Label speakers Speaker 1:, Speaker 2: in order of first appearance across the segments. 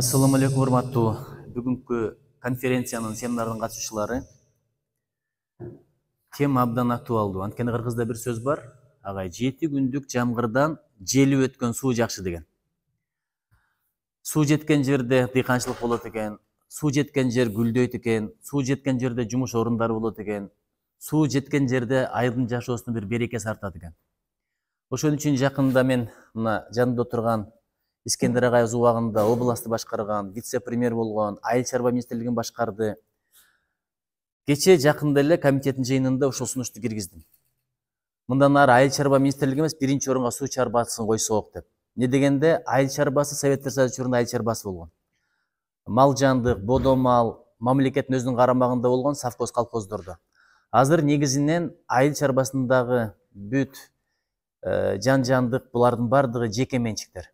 Speaker 1: Assalamu alaikum урматтуу бүгүнкү конференциянын семинардын катышуучулары. Тема абдан актуалдуу. Анткени кыргызда бир сөз бар. Агай 7 күндүк жамгырдан желип өткөн суу жакшы деген. Суу жеткен жерде дыйканчылык болот экен, суу жеткен жер гүлдөйт экен, суу жеткен жерде жумуш орундары болот экен, суу жеткен жерде айылдын жашоосуна бир берекеси артат экен. Ошон үчүн жакында мен мына жанымда отурган Искендер Агаев убагында областты башкарган, вице-премьер болгон, Айыл чарба министрлигин башкарды. Кече жакында эле комитеттин жыйынында ошол сунушту киргиздим. Мындан ары айыл чарба министрлиги эмес, биринчи орунга суу чарбасын койсок деп. Не дегенде айыл чарбасы Советтер Союзу учурунда айыл чарбасы болгон. Мал жандык, бодо мал мамлекеттин өзүнүн карамагында болгон совхоз колхоздордо. Азыр негизинен айыл чарбасындагы бүт жан-жандык булардын бардыгы жеке менчиктер.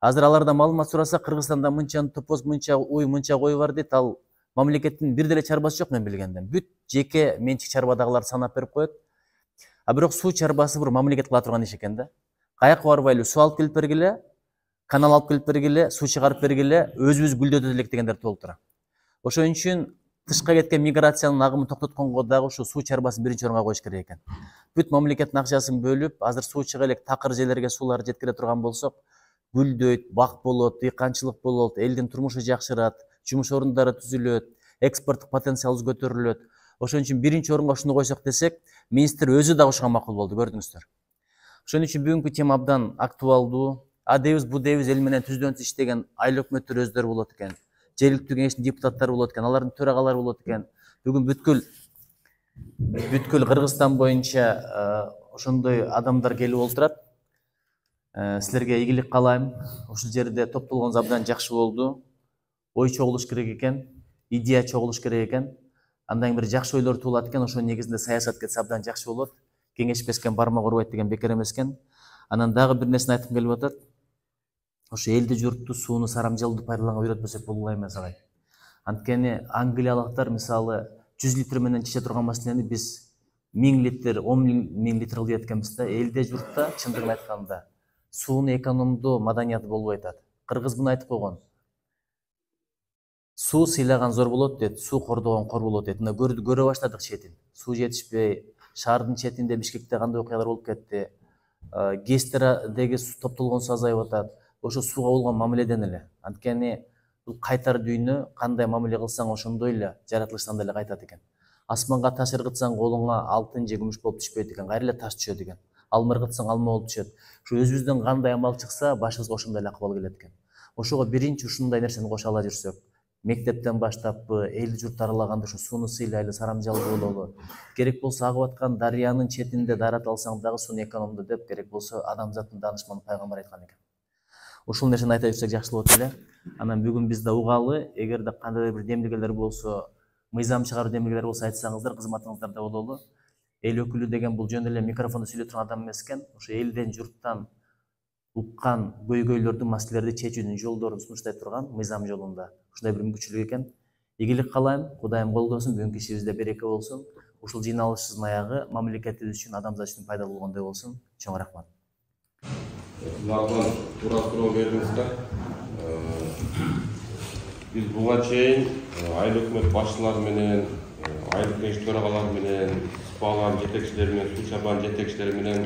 Speaker 1: Азыр аларда маалымат сураса, Кыргызстанда мынча топоз, мынча уй, мынча кой бар дейт. Ал мамлекеттин бир деле чарбасы жок мен билгенден. Бүт жеке менчик чарбадагыларды санап берип коет. А бирок суу чарбасы бир мамлекет кыла турган иш экен да. Каяка барбайлы суу алып келип бергиле, канал алып келип бергиле, суу чыгарып бергиле, өзүбүз гүлдөтө элек дегендер толуп тура. Ошон үчүн тышка кеткен миграциянын агымын токтотконго дагы ушу суу чарбасын биринчи орунга коюш керек экен. Бүт мамлекеттин акчасын бөлүп, азыр суу чыга элек такыр жерлерге суулар жеткире турган болсок, гүлдөйт, бак болот, дыйканчылык болот, элдин турмушу жакшырат, жумуш орундары түзүлөт, экспорттук потенциалыбыз көтөрүлөт. Ошон үчүн биринчи орунга ушуну койсок десек, министр өзү дагы ушуга макул болду, көрдүңүздөр. Ошон үчүн бүгүнкү тема абдан актуалдуу. А дейбиз, бу дейбиз, эл менен түздөн-түз иштеген айыл өкмөттөр өздөрү болот экен. Жергиликтүү кеңештин депутаттары болот экен, алардын төрагалары болот экен. Бүгүн бүткүл Кыргызстан боюнча ошондой адамдар келип олтурат. Силерге ийгилик каалайм. Ушул жерде топтолгонуңуз абдан жакшы болду. Ой чогулуш керек экен, идея чогулуш керек экен. Андан кийин бир жакшы ойлор туулат экен, ошонун негизинде саясат кетсе абдан жакшы болот. Кеңешпескен бармак урбайт деген бекер эмес экен. Анан дагы бир нерсени айткым келип атат. Ошо элди журтту сууну сарамжалууну пайдаланганга үйрөтпөсөк болбой эмес агай. Анткени англиялыктар мисалы 100 литр менен чече турган маселени биз 1000 литр, 10 литр кылып эткенбиз да. Элде журтта чындыгын айтканда сууну экономдоо маданияты болбой атат. Кыргыз муну айтып койгон. Суу сыйлаган зор болот дейт, суу кордогон кор болот дейт. Мына көрө баштадык четин. Суу жетишпей, шаардын четинде Бишкекте кандай окуялар болуп кетти. ГЭСтердеги топтолгон суу азайып атат. Ошо сууга болгон мамиледен эле. Анткени бул кайтар дүйнө, кандай мамиле кылсаң ошондой эле жаратылыштан эле кайтат экен. Асманга таш ыргытсаң колуңа алтын же күмүш болуп түшпөйт экен, кайра эле таш түшөт экен. Алма ыргытсаң алма болуп түшөт. Ушу өзүбүздөн кандай амал чыкса, башыбызга ошондой эле акыбал келет экен. Ошого биринчи ушундай нерсени кошо ала жүрсөк, мектептен баштаппы, элди журт аралаганда ушу сууну сыйлайлы, сарамжалуу бололу. Керек болсо агып аткан дарыянын четинде даарат алсаң дагы сууну экономдо деп, керек болсо адамзаттын даанышманы пайгамбар айткан экен. Ушул нерсени айта жүрсөк жакшы болот эле. Анан бүгүн биз да угалы, эгерде кандайдыр бир демилгелер болсо, мыйзам чыгаруу демилгелер болсо айтсаңыздар, кызматыңыздарда бололу. Эл өкүлү деген бул жөн эле микрофондо сүйлөй турган адам эмес экен. Ошо элден, журттан уккан көйгөйлөрдү, маселелерди чечүүнүн жолдорун сунуштай турган мыйзам жолунда ушундай бир мүмкүнчүлүк экен. Ийгилик каалайм, Кудайым колдосун, бүгүнкү ишибизде береке болсун. Ушул жыйналышыбыздын аягы мамлекетибиз үчүн, адамзат үчүн пайдалуу болгондой болсун. Чоң рахмат.
Speaker 2: Силерден туура суроо бердиңиздер. Биз буга чейин айыл өкмөт башчылары менен, айыл кеңеш төрагалары менен, спалардын жетекчилери менен, суу чарбанын жетекчилери менен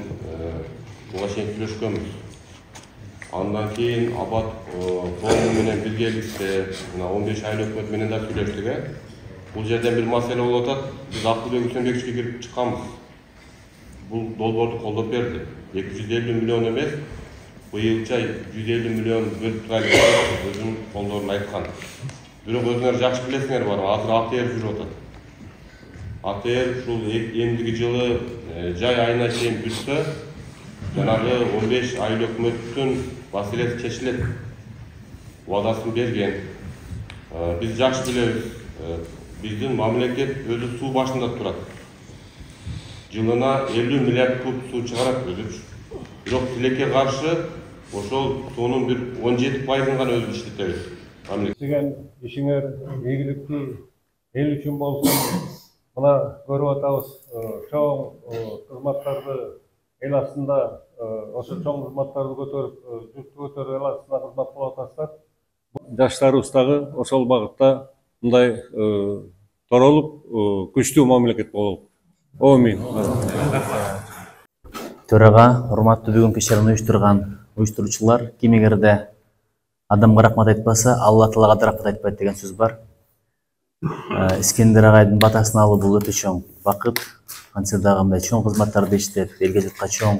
Speaker 2: буга чейин сүйлөшкөнбүз. Андан кийин абат форуму менен биргеликте 15 айыл өкмөт менен да сүйлөштүк. Бул жерден бир маселе болуп атат. Биз Акылбек Үсөнбековичке кирип чыкканбыз. Бул долбоорду колдоп берди. 250 миллион эмес, быйылча 150 миллион бөлүп турайлы деп өзүнүн колдоорун айткан. Бирок өзүңөр жакшы билесиңер бар, азыр АТР жүрүп атат. АТР ушул эмдиги жылы жай айына чейин бүтсө, жанагы 15 айыл өкмөттүн маселеси чечилет. Убадасын берген. Биз жакшы билебиз. Биздин мамлекет өзү суу башында турат. Жылына 50 миллиард куб суу чыгарат өзү. Бирок тилекке каршы ошол суунун бир 17%-ын гана өзүбүз иштетебиз.
Speaker 3: Деген ишиңер ийгиликтүү эл үчүн болсун. Мына көрүп атабыз, чоң кызматтарды эл астында ошо чоң кызматтарды көтөрүп, журтту көтөрүп эл астында кызмат кылып атасыздар. Жаштарыбыз дагы ошол багытта мындай торолуп күчтүү мамлекет бололу. Амин.
Speaker 1: Төрага, урматтуу бүгүнкү иш-чараны уюштуруучулар, ким эгерде адамга рахмат айтпаса, Алла Таалага да рахмат айтпайт деген сөз бар. Искендер агайдын батасын алуу бул өтө чоң бакыт. Антсе дагы мындай чоң кызматтарды иштеп, элге журтка чоң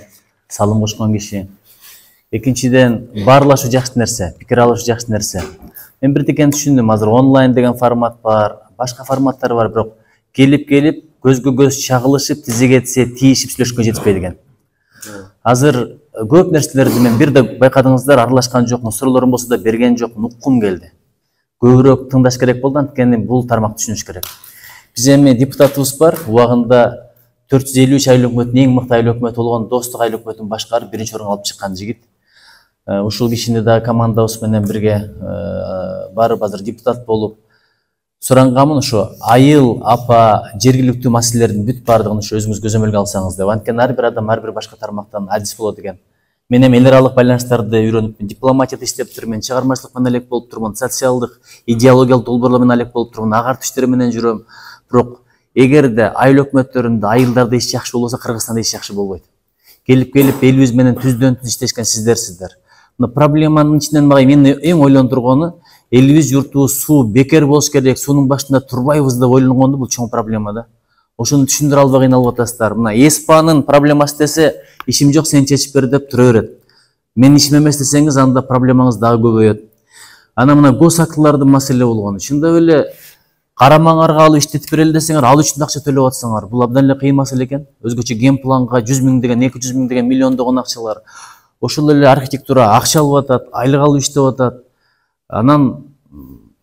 Speaker 1: салым кошкон киши. Экинчиден, баарлашуу жакшы нерсе, пикир алышуу жакшы нерсе. Мен бир текени түшүндүм, азыр онлайн деген формат бар, башка форматтар бар, бирок келип көзгө көз чагылышып, тизеге тизе тийишип сүйлөшкөнгө жетишпейт экен. Азыр көп нерселерди мен бир да байкадыңыздар, аралашкан жокмун, суроолорум болсо да берген жокмун, уккум келди. Көбүрөөк тыңдаш керек болду, анткени бул тармакты түшүнүш керек. Биз эми депутатыбыз бар, убагында 453 айлык өкмөттүн эң мыкты айлык өкмөтү болгон Достук айлык өкмөтүн башкарып, биринчи орунга алып чыккан жигит. Ушул кишини да командабыз менен бирге барып азыр депутат болуп суранганмын, ошо айыл, апа, жергиликтүү маселелердин бүт баардыгын ошо өзүңүз көзөмөлгө алсаңыз деп. Анткени ар бир адам ар бир башка тармактан адис болот экен. Мен эми эл аралык байланыштарды үйрөнүп, дипломатияда иштеп жүрмүн, чыгармачылык менен алек болуп турмун, социалдык, идеологиялык долбоорлор менен алек болуп турмун, агартуу иштери менен жүрөм. Бирок эгерде айыл өкмөттөрүндө, айылдарда иш жакшы болбосо, Кыргызстанда иш жакшы болбойт. Келип элибиз менен түздөн түз иштешкен сиздерсиздер. Мына проблеманын ичинен мени эң ойлондургону, элибиз журтубуз суу бекер болуш керек, суунун башында турбайбыз деп ойлонгондо бул чоң проблема да. Ошону түшүндүрө албай кыйналып атасыздар. Мына ЭСПАнын проблемасы десе, ишим жок, сен чечип бер деп тура берет. Менин ишим эмес десеңиз, анда проблемаңыз дагы көбөйөт. Ана мына гос актылардын маселе болгону, чындап эле карамаңарга алып иштетип берели десеңер, ал үчүн акча төлөп атсаңар, бул абдан эле кыйын маселе экен. Өзгөчө ген планга 100 миң деген, 200 миң деген миллиондогон акчалар. Ошол эле архитектура акча алып атат, айлык алып иштеп атат. Анан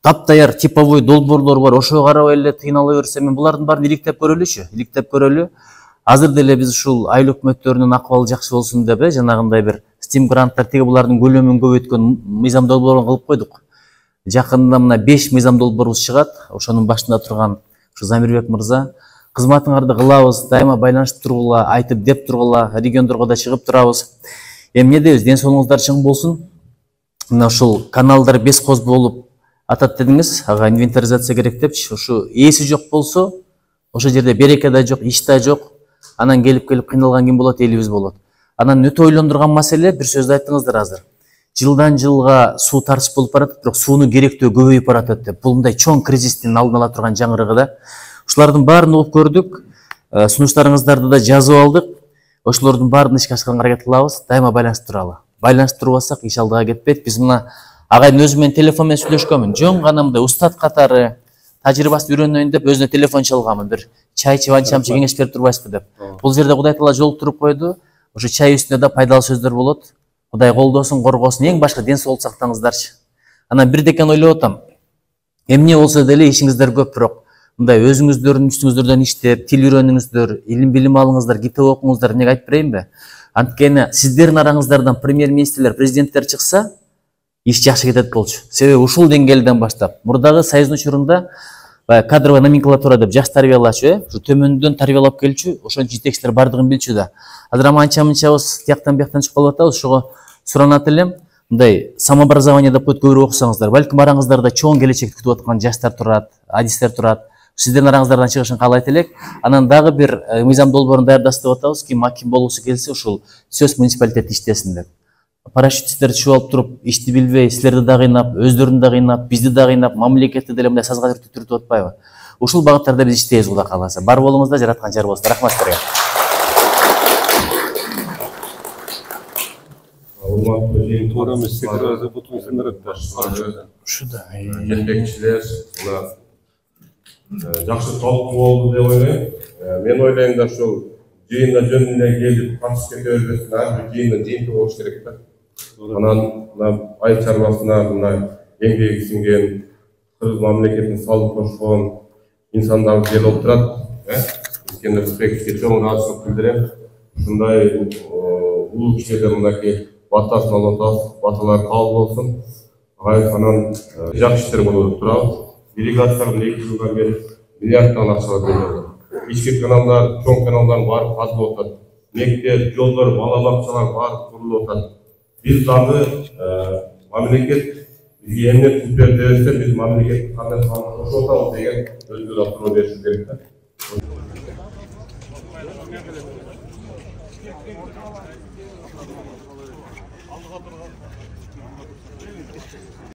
Speaker 1: таптаяр типовой долбоорлор бар, ошого карабай эле тыйнала берсе, мен булардын баарын иликтеп көрөлү. Азыр деле биз ушул айыл өкмөттөрүнүн акыбалы жакшы болсун деп, жанагындай бир стим гранттар тиги булардын көлөмүн көбөйткөн мыйзам долбоорун кылып койдук. Жакында мына 5 мыйзам долбоорубуз чыгат. Ошонун башында турган ушу Замирбек мырза, кызматыңарды кылабыз, дайыма байланышып тургула, айтып деп тургула, региондорго да чыгып турабыз. Эмне дейбиз, ден соолугуңуздар чың болсун. Мына ушул каналдар бескоз болуп атат дедиңиз, ага инвентаризация керек депчи. Ушу ээси жок болсо, ошол жерде береке да жок, иш да жок. Анан келип кыйналган ким болот? Элибиз болот. Анан өтө ойлондурган маселе, бир сөздү айттыңыздар азыр. Жылдан жылга суу тартыш болуп баратат, бирок сууну керектөө көбөйүп баратат деп. Бул мындай чоң кризистин алдын ала турган жаңырыгы да. Ушулардын баарын угуп көрдүк. Сунуштарыңыздарды да жазып алдык. Ошолордун баарын ишке ашырганга аракет кылабыз. Дайыма байланышып туралы. Байланышып турбасак, иш алдыга кетпейт. Биз мына агайдын өзү менен телефон менен сүйлөшкөнмүн. Жөн гана мындай устат катары тажрыйбасын үйрөнөйүн деп өзүнө телефон чалганмын. Бир чай чабанчамчы кеңеш берип турбайсызбы деп. Бул жерде Кудай Таала жолуктуруп койду. Ошо чай үстүнө да пайдалуу сөздөр болот. Кудай колдосун, коргосун, эң башка ден соолук сактаңыздарчы. Анан бир декен ойлоп атам. Эмне болсо деле ишиңиздер көп, бирок мындай өзүңүздөрдүн үстүңүздөрдөн иштеп, тил үйрөнүңүздөр, илим билим алыңыздар, китеп окуңуздар, эмнеге айтып берейинби? Анткени сиздердин араңыздардан премьер-министрлер, президенттер чыкса, иш жакшы кетет болчу. Себеби ушул деңгээлден баштап, мурдагы союздун учурунда кадровая номенклатура деп жаш тарбиялачу, ушу төмөндөн тарбиялап келчү, ошончо жетекчилер бардыгын билчү да. Азыр анча-мынчабыз тияктан бияктан чыгып калып атабыз, ошого суранат элем. Мындай самообразование деп коет, көбүрөөк окусаңыздар, балким араңыздарда чоң келечекти күтүп аткан жаштар турат, адистер турат. Сиздердин араңыздардан чыгышын каалайт элек. Анан дагы бир мыйзам долбоорун даярдасы деп атабыз, ким болуусу келсе ушул сөз муниципалитет иштесин деп. Парашютисттер түшүп алып туруп, ишти билбей, силерди да кыйнап, өздөрүн да кыйнап, бизди да кыйнап, мамлекетти деле мындай сазга түртүп атпайбы? Ушул багыттарда биз иштейбиз, Кудай кааласа. Бар болуңуздар, жараткан жар болсун. Рахмат силерге.
Speaker 2: Жетекчилер, жакшы талкуу болду деп ойлойм. Мен ойлойм да ушул жыйында жөнүнө келип катышып кете бербесин, ар бир жыйында жыйынтык болуш керек да. Анан мына айыл чарбасына мындай эмгеги сиңген, кыргыз мамлекетине салым кошкон инсандарды жел болуп турат. Искендер Узбековичке чоң ыраазычылык билдирем. Ушундай улуу кишилерден мынакей батасын алып атабыз, баталар кабыл болсун. Анан жакшы иштер болуп турабыз. Делегациялар 2 жылдан бери миллиардтан акчалар бөлүнөт. Ички каналдар, чоң каналдар барып казылып атат. Мектеп, жолдор, бала бакчалар барып курулуп атат. Биз дагы мамлекет Бізге эмне түз берди десе, биз мамлекет кандай канун кошуп атабыз деген өзгө да суроо бериши керек да.